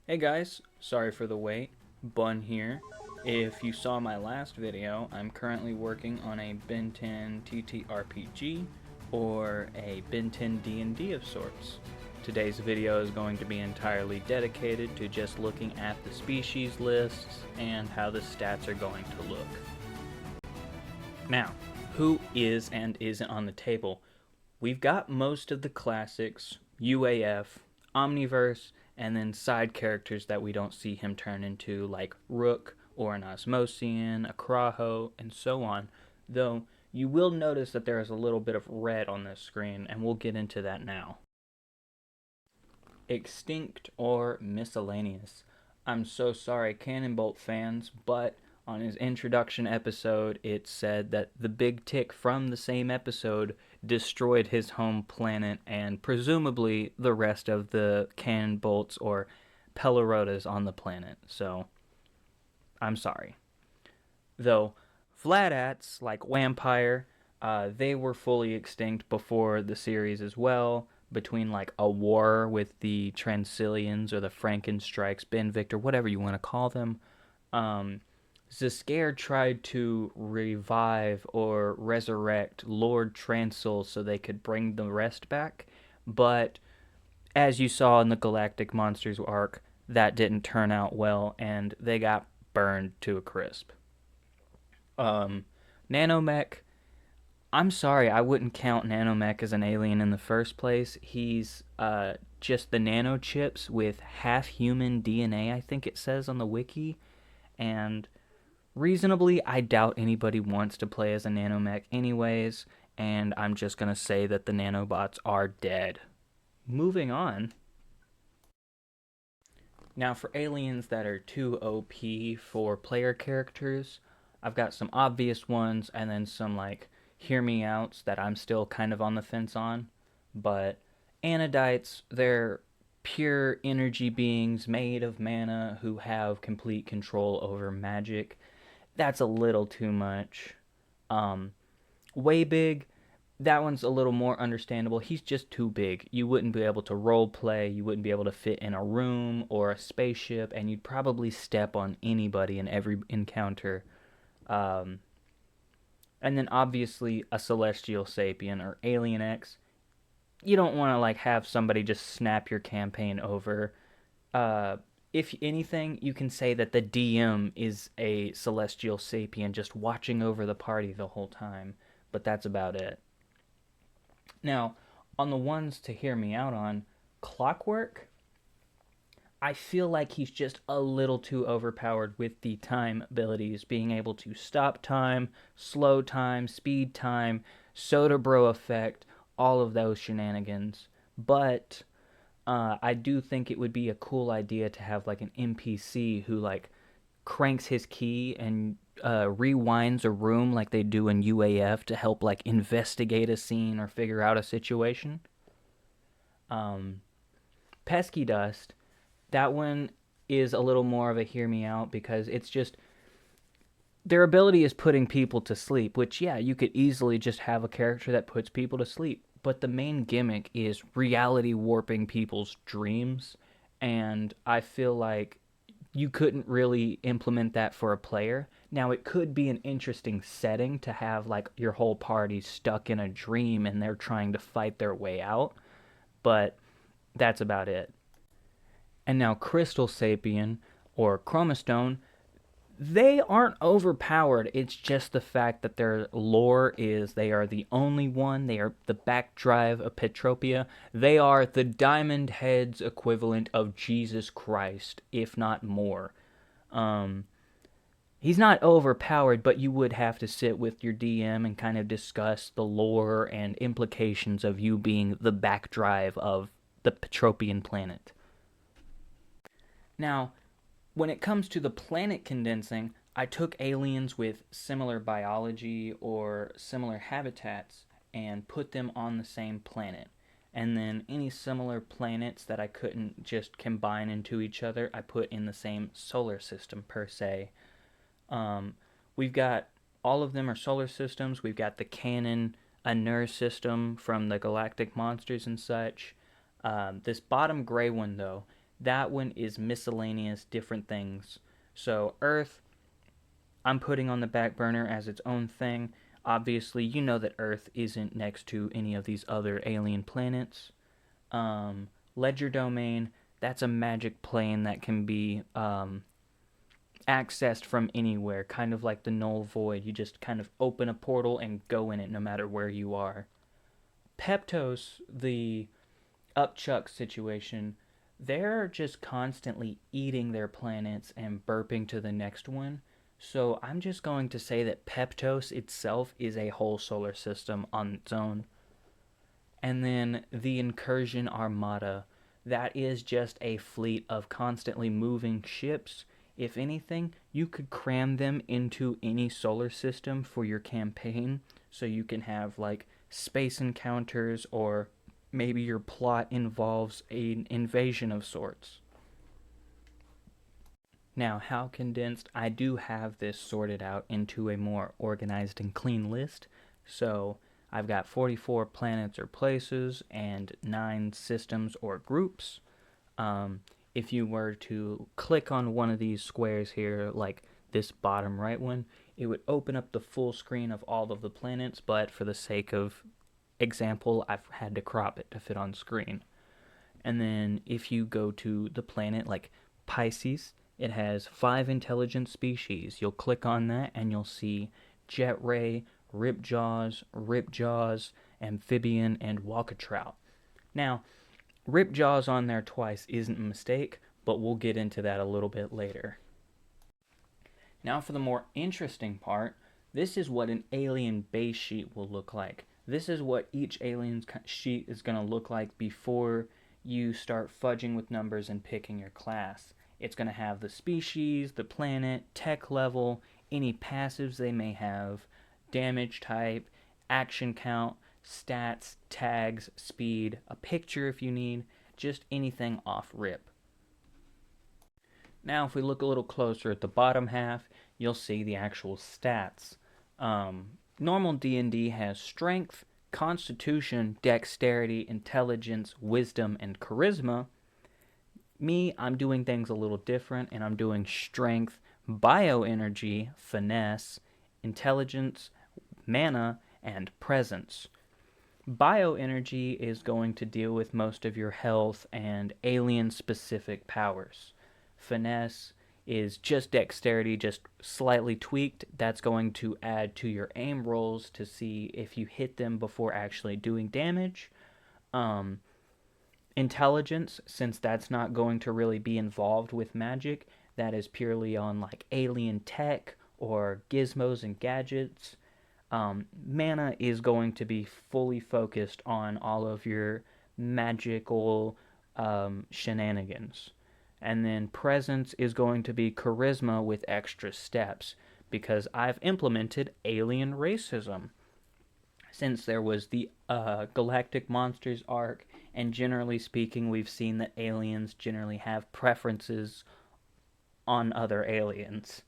Hey guys, sorry for the wait, Bun here. If you saw my last video, I'm currently working on a Ben 10 TTRPG or a Ben 10 D&D of sorts. Today's video is going to be entirely dedicated to just looking at the species lists and how the stats are going to look. Now, who is and isn't on the table? We've got most of the classics, UAF, Omniverse, and then side characters that we don't see him turn into, like Rook or an Osmosian, a Kraho, and so on. Though you will notice that there is a little bit of red on this screen, and we'll get into that now. Extinct or miscellaneous. I'm so sorry, Cannonbolt fans, but on his introduction episode, it said that the big tick from the same episode destroyed his home planet and presumably the rest of the Cannonbolts or Pelorotas on the planet. So, I'm sorry. Though, Flatats, like Vampire, they were fully extinct before the series as well, between like a war with the Transilians or the Frankenstrikes, Ben Victor, whatever you want to call them. Ziskare tried to revive or resurrect Lord Transil so they could bring the rest back, but as you saw in the Galactic Monsters arc, that didn't turn out well, and they got burned to a crisp. Nanomech, I'm sorry, I wouldn't count Nanomech as an alien in the first place. He's just the nanochips with half-human DNA, I think it says on the wiki, and reasonably, I doubt anybody wants to play as a nanomech anyways, and I'm just going to say that the nanobots are dead. Moving on. Now, for aliens that are too OP for player characters, I've got some obvious ones and then some, like, hear me outs that I'm still kind of on the fence on. But Anodites, they're pure energy beings made of mana who have complete control over magic. That's a little too much. Way big, that one's a little more understandable. He's just too big. You wouldn't be able to role play, you wouldn't be able to fit in a room or a spaceship, and you'd probably step on anybody in every encounter. Um, and then obviously a celestial sapien or alien X. You don't want to like have somebody just snap your campaign over. If anything, you can say that the DM is a celestial sapien just watching over the party the whole time, but that's about it. Now, on the ones to hear me out on, Clockwork, I feel like he's just a little too overpowered with the time abilities, being able to stop time, slow time, speed time, soda bro effect, all of those shenanigans. But I do think it would be a cool idea to have like an NPC who like cranks his key and rewinds a room like they do in UAF to help like investigate a scene or figure out a situation. Um, Pesky Dust, that one is a little more of a hear me out because it's just their ability is putting people to sleep, which yeah, you could easily just have a character that puts people to sleep. But the main gimmick is reality warping people's dreams, and I feel like you couldn't really implement that for a player. Now, it could be an interesting setting to have like your whole party stuck in a dream and they're trying to fight their way out, but that's about it. And now, Crystal Sapien or Chromastone, they aren't overpowered. It's just the fact that their lore is they are the only one. They are the backdrive of Petropia. They are the Diamond Head's equivalent of Jesus Christ, if not more. He's not overpowered, but you would have to sit with your DM and kind of discuss the lore and implications of you being the backdrive of the Petropian planet. Now, when it comes to the planet condensing, I took aliens with similar biology or similar habitats and put them on the same planet. And then any similar planets that I couldn't just combine into each other, I put in the same solar system per se. We've got all of them are solar systems. We've got the Canon Anur system from the Galactic Monsters and such. This bottom gray one, though, That one is miscellaneous, different things. So Earth, I'm putting on the back burner as its own thing. Obviously, you know that Earth isn't next to any of these other alien planets. Ledger Domain, that's a magic plane that can be accessed from anywhere, kind of like the Null Void. You just kind of open a portal and go in it no matter where you are. Peptos, the upchuck situation, they're just constantly eating their planets and burping to the next one. So I'm just going to say that Peptos itself is a whole solar system on its own. And then the Incursion Armada, that is just a fleet of constantly moving ships. If anything, you could cram them into any solar system for your campaign, so you can have like space encounters, or maybe your plot involves an invasion of sorts. Now, how condensed? I do have this sorted out into a more organized and clean list. So I've got 44 planets or places and 9 systems or groups. If you were to click on one of these squares here, like this bottom right one, it would open up the full screen of all of the planets, but for the sake of example, I've had to crop it to fit on screen. And then if you go to the planet like Pisces, it has 5 intelligent species. You'll click on that and you'll see jet ray, ripjaws, amphibian, and walkatrout. Now, ripjaws on there twice isn't a mistake, but we'll get into that a little bit later. Now for the more interesting part, this is what an alien base sheet will look like. This is what each alien sheet is going to look like before you start fudging with numbers and picking your class. It's going to have the species, the planet, tech level, any passives they may have, damage type, action count, stats, tags, speed, a picture if you need, just anything off rip. Now if we look a little closer at the bottom half, you'll see the actual stats. Normal D&D has strength, constitution, dexterity, intelligence, wisdom, and charisma. Me, I'm doing things a little different, and I'm doing strength, bioenergy, finesse, intelligence, mana, and presence. Bioenergy is going to deal with most of your health and alien-specific powers. Finesse is just dexterity, just slightly tweaked. That's going to add to your aim rolls to see if you hit them before actually doing damage. Intelligence, since that's not going to really be involved with magic, that is purely on like alien tech or gizmos and gadgets. Mana is going to be fully focused on all of your magical shenanigans. And then presence is going to be charisma with extra steps, because I've implemented alien racism. Since there was the Galactic Monsters arc, and generally speaking, we've seen that aliens generally have preferences on other aliens.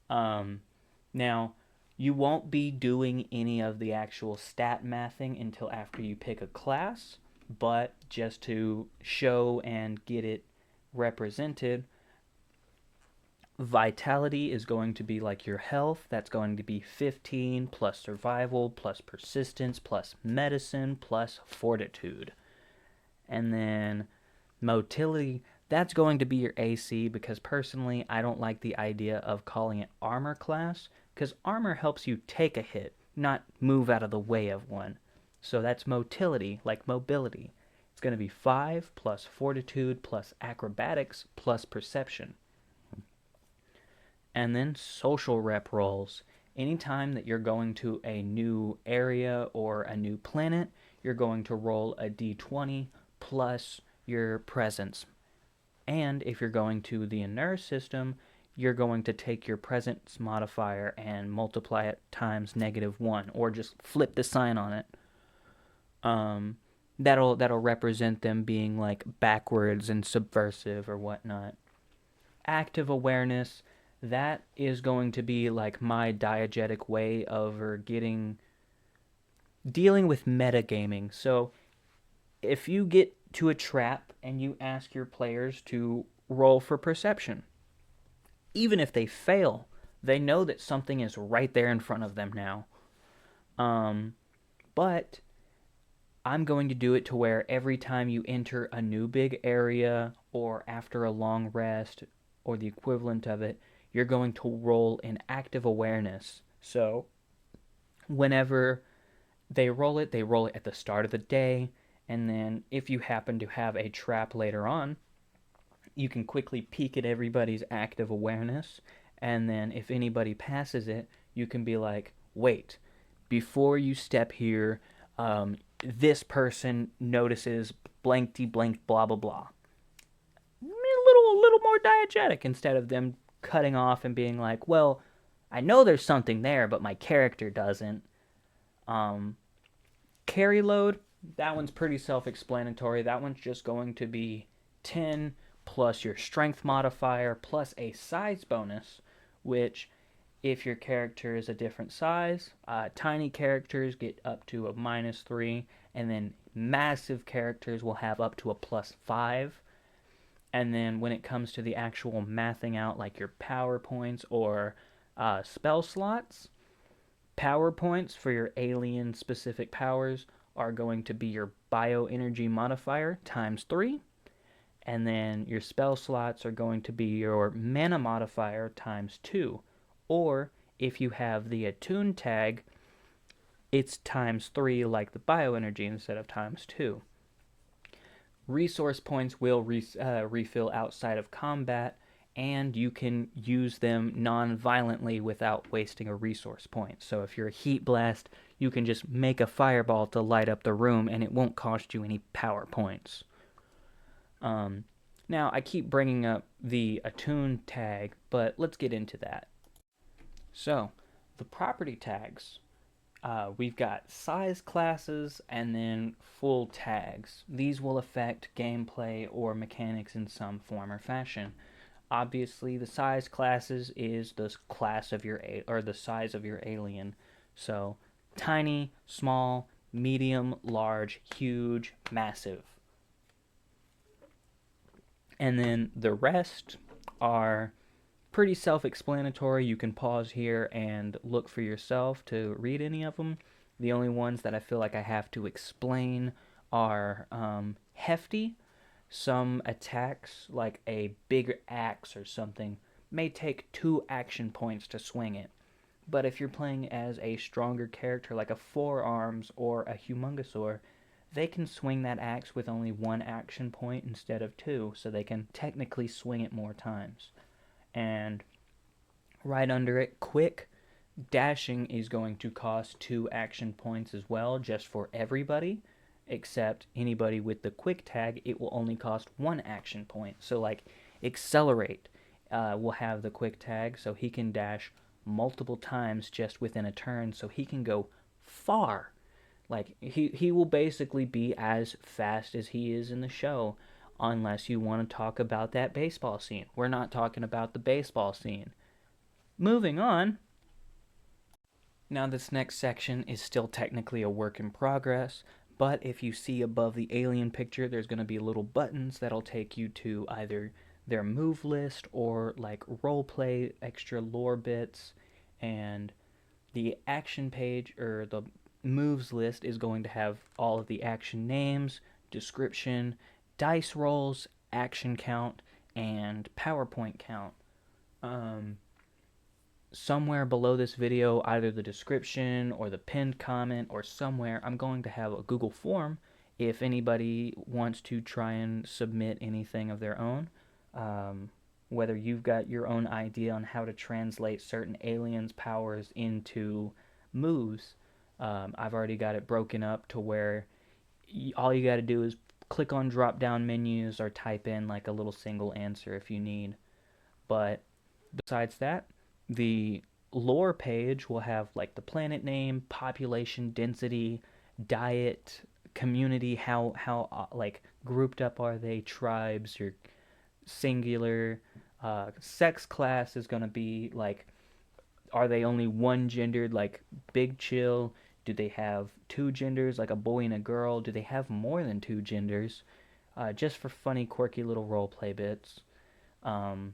Now, you won't be doing any of the actual stat mathing until after you pick a class, but just to show and get it represented, vitality is going to be like your health. That's going to be 15 plus survival plus persistence plus medicine plus fortitude. And then motility, that's going to be your AC, because personally I don't like the idea of calling it armor class, because armor helps you take a hit, not move out of the way of one. So that's motility, like mobility. It's going to be 5 plus fortitude plus acrobatics plus perception. And then social rep rolls. Anytime that you're going to a new area or a new planet, you're going to roll a d20 plus your presence. And if you're going to the inner system, you're going to take your presence modifier and multiply it times -1, or just flip the sign on it. That'll represent them being like backwards and subversive or whatnot. Active awareness, that is going to be like my diegetic way of dealing with metagaming. So if you get to a trap and you ask your players to roll for perception. Even if they fail, they know that something is right there in front of them now. But I'm going to do it to where every time you enter a new big area or after a long rest or the equivalent of it, you're going to roll in active awareness. So whenever they roll it at the start of the day, and then if you happen to have a trap later on, you can quickly peek at everybody's active awareness, and then if anybody passes it, you can be like, wait, before you step here, this person notices blankety blank blah blah blah. A little more diegetic instead of them cutting off and being like, well, I know there's something there, but my character doesn't. Um, Carry load, that one's pretty self-explanatory. That one's just going to be 10 plus your strength modifier plus a size bonus, which if your character is a different size, tiny characters get up to a -3, and then massive characters will have up to a +5. And then when it comes to the actual mathing out, like your power points or spell slots, power points for your alien specific powers are going to be your bioenergy modifier times 3. And then your spell slots are going to be your mana modifier times 2. Or if you have the attune tag, it's times 3 like the bioenergy instead of times 2. Resource points will refill outside of combat, and you can use them non-violently without wasting a resource point. So if you're a heat blast, you can just make a fireball to light up the room, and it won't cost you any power points. Now, I keep bringing up the attune tag, but let's get into that. So, the property tags. We've got size classes and then full tags. These will affect gameplay or mechanics in some form or fashion. Obviously, the size classes is the class of your or the size of your alien. So, tiny, small, medium, large, huge, massive. And then the rest are pretty self-explanatory. You can pause here and look for yourself to read any of them. The only ones that I feel like I have to explain are hefty. Some attacks, like a big axe or something, may take 2 action points to swing it. But if you're playing as a stronger character like a forearms or a humongosaur, they can swing that axe with only 1 action point instead of 2, so they can technically swing it more times. And right under it, quick, dashing is going to cost 2 action points as well, just for everybody, except anybody with the quick tag, it will only cost 1 action point. So like accelerate will have the quick tag, so he can dash multiple times just within a turn, so he can go far. Like he will basically be as fast as he is in the show, unless you want to talk about that baseball scene. We're not talking about the baseball scene. Moving on. Now this next section is still technically a work in progress, but if you see above the alien picture, there's going to be little buttons that'll take you to either their move list or like roleplay extra lore bits, and the action page or the moves list is going to have all of the action names, description, dice rolls, action count, and PowerPoint count. Somewhere below this video, either the description or the pinned comment or somewhere, I'm going to have a Google form if anybody wants to try and submit anything of their own. Whether you've got your own idea on how to translate certain aliens' powers into moves. I've already got it broken up to where all you got to do is click on drop down menus or type in like a little single answer if you need. But besides that, the lore page will have like the planet name, population density, diet, community, how like grouped up are they, tribes or singular. Sex class is going to be like, are they only one gendered, like big chill? Do they have 2 genders, like a boy and a girl? Do they have more than 2 genders? just for funny, quirky little roleplay bits. Um,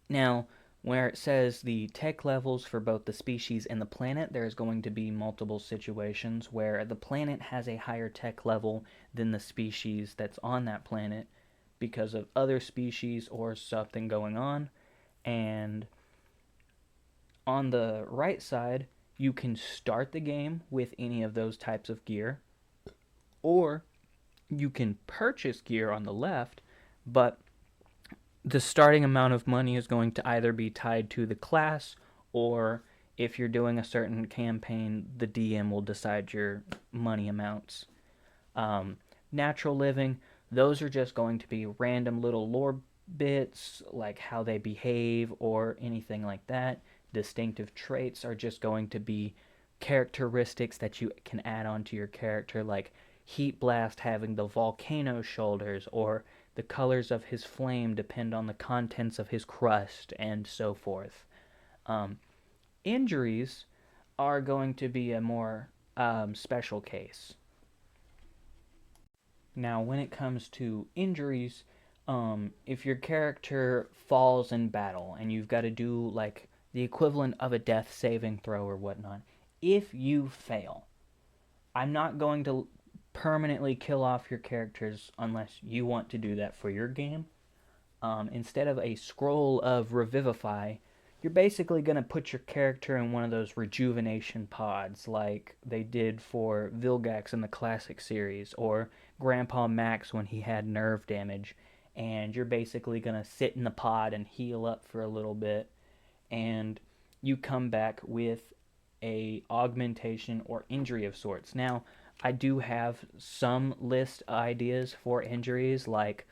Now, where it says the tech levels for both the species and the planet, there's going to be multiple situations where the planet has a higher tech level than the species that's on that planet because of other species or something going on. And on the right side, you can start the game with any of those types of gear, or you can purchase gear on the left, but the starting amount of money is going to either be tied to the class, or if you're doing a certain campaign, the DM will decide your money amounts. Um, Natural living, those are just going to be random little lore bits, like how they behave or anything like that. Distinctive traits are just going to be characteristics that you can add onto your character, like Heat Blast having the volcano shoulders, or the colors of his flame depend on the contents of his crust, and so forth. Um, Injuries are going to be a more special case. Now, when it comes to injuries, if your character falls in battle and you've got to do like the equivalent of a death saving throw or whatnot, if you fail, I'm not going to permanently kill off your characters unless you want to do that for your game. Instead of a scroll of revivify, you're basically going to put your character in one of those rejuvenation pods like they did for Vilgax in the classic series, or Grandpa Max when he had nerve damage, and you're basically going to sit in the pod and heal up for a little bit, and you come back with a augmentation or injury of sorts. Now, I do have some list ideas for injuries, like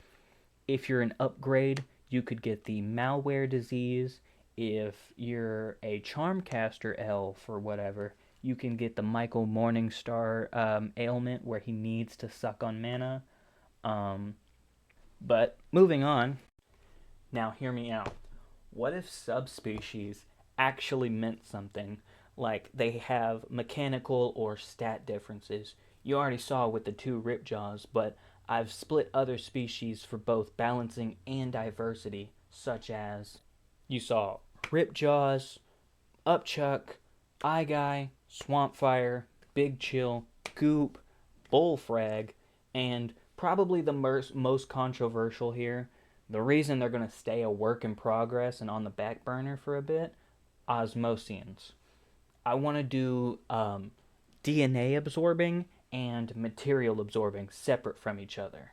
if you're an upgrade, you could get the malware disease. If you're a charmcaster elf or whatever, you can get the Michael Morningstar ailment where he needs to suck on mana. Um, but moving on, now hear me out. What if subspecies actually meant something? Like they have mechanical or stat differences. You already saw with the two Ripjaws, but I've split other species for both balancing and diversity, such as you saw Ripjaws, Upchuck, Eye Guy, Swampfire, Big Chill, Goop, Bullfrag, and probably the most controversial here, the reason they're going to stay a work in progress and on the back burner for a bit, Osmosians. I want to do DNA absorbing and material absorbing separate from each other.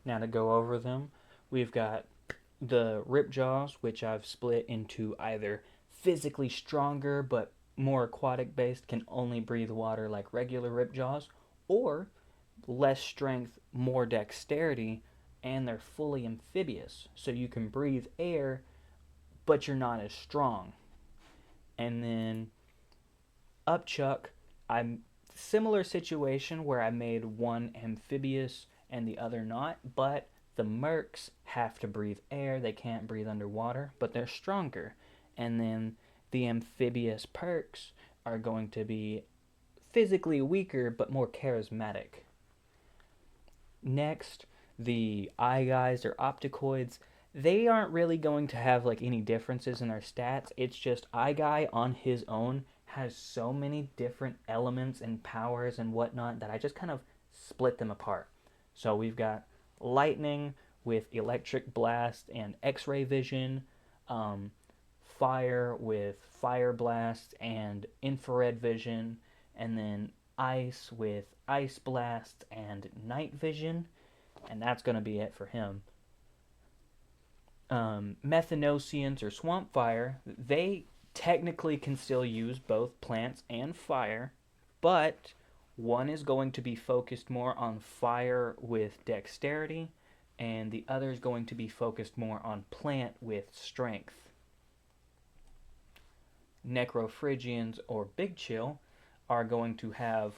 Now to go over them, we've got the Ripjaws, which I've split into either physically stronger but more aquatic based, can only breathe water like regular Ripjaws, or less strength, more dexterity, and they're fully amphibious, so you can breathe air, but you're not as strong. And then Upchuck, I'm similar situation where I made one amphibious and the other not, but the mercs have to breathe air, they can't breathe underwater, but they're stronger. And then the amphibious perks are going to be physically weaker but more charismatic. Next, the eye guys or opticoids, they aren't really going to have like any differences in their stats. It's just eye guy on his own has so many different elements and powers and whatnot that I just kind of split them apart. So we've got lightning with electric blast and X-ray vision, um, fire with fire blast and infrared vision, and then ice with ice blast and night vision, and that's going to be it for him. Methanosians or swamp fire, they technically can still use both plants and fire, but one is going to be focused more on fire with dexterity, and the other is going to be focused more on plant with strength. Necrophrygians or Big Chill are going to have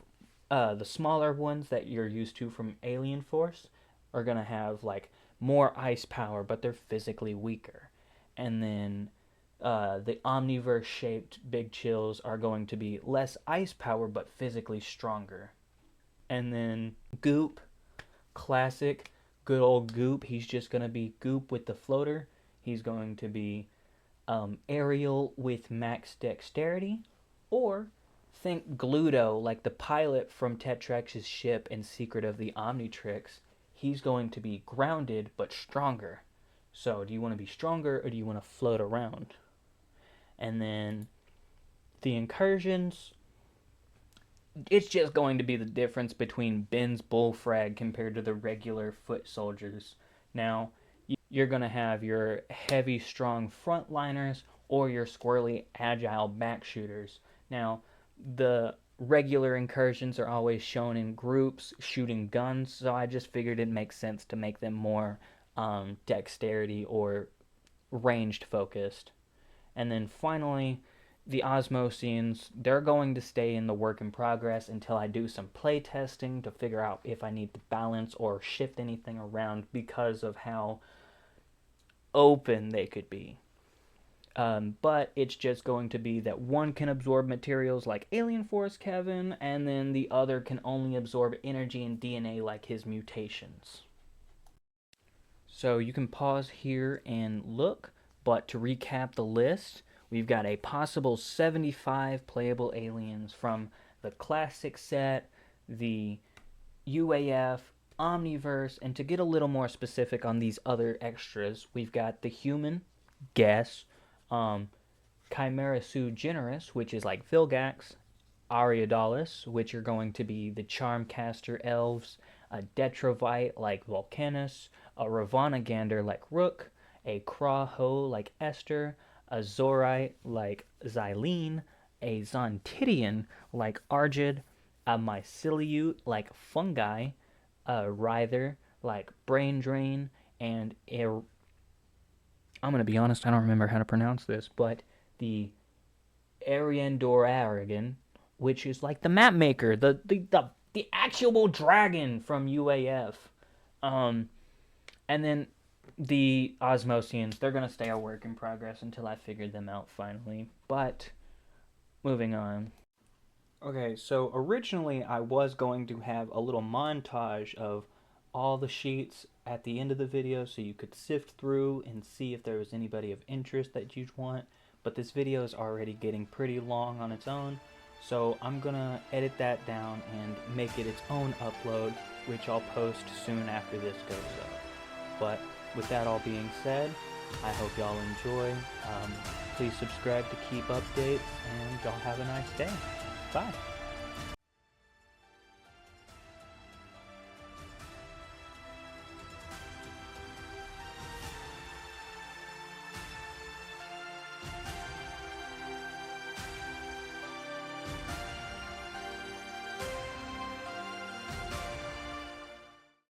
the smaller ones that you're used to from Alien Force are going to have like more ice power, but they're physically weaker. And then the omniverse shaped Big Chills are going to be less ice power, but physically stronger. And then Goop, classic, good old Goop. He's just going to be Goop with the floater. He's going to be Ariel with max dexterity. Or think Gluto, like the pilot from Tetrex's ship in Secret of the Omnitrix. He's going to be grounded but stronger. So, do you want to be stronger or do you want to float around? And then the incursions, it's just going to be the difference between Ben's bullfrag compared to the regular foot soldiers. Now, you're going to have your heavy, strong frontliners or your squirrely, agile back shooters. Now, the regular incursions are always shown in groups shooting guns, so I just figured it makes sense to make them more dexterity or ranged focused. And then finally, the Osmosians, they're going to stay in the work in progress until I do some play testing to figure out if I need to balance or shift anything around because of how open they could be. But it's just going to be that one can absorb materials like Alien Force Kevin, and then the other can only absorb energy and DNA like his mutations. So you can pause here and look, but to recap the list, we've got a possible 75 playable aliens from the classic set, the UAF, Omniverse, and to get a little more specific on these other extras, we've got the human, Guess, Chimera Sue Generis, which is like Vilgax, Ariadalis, which are going to be the Charmcaster elves, a Detrovite like Volcanus, a Ravana like Rook, a Craw-Ho like Esther, a Zorite like Xylene, a Zontidian like Argid, a Myceliute like Fungi, a Ryther like Brain Drain, and I'm going to be honest, I don't remember how to pronounce this, but the Ariandorarigan, which is like the map maker, the actual dragon from UAF. And then the Osmosians, they're going to stay a work in progress until I figured them out finally. But, moving on. Okay, so originally I was going to have a little montage of all the sheets at the end of the video so you could sift through and see if there was anybody of interest that you'd want. But this video is already getting pretty long on its own, so I'm gonna edit that down and make it its own upload, which I'll post soon after this goes up. But with that all being said, I hope y'all enjoy. Please subscribe to keep updates, and y'all have a nice day. Bye.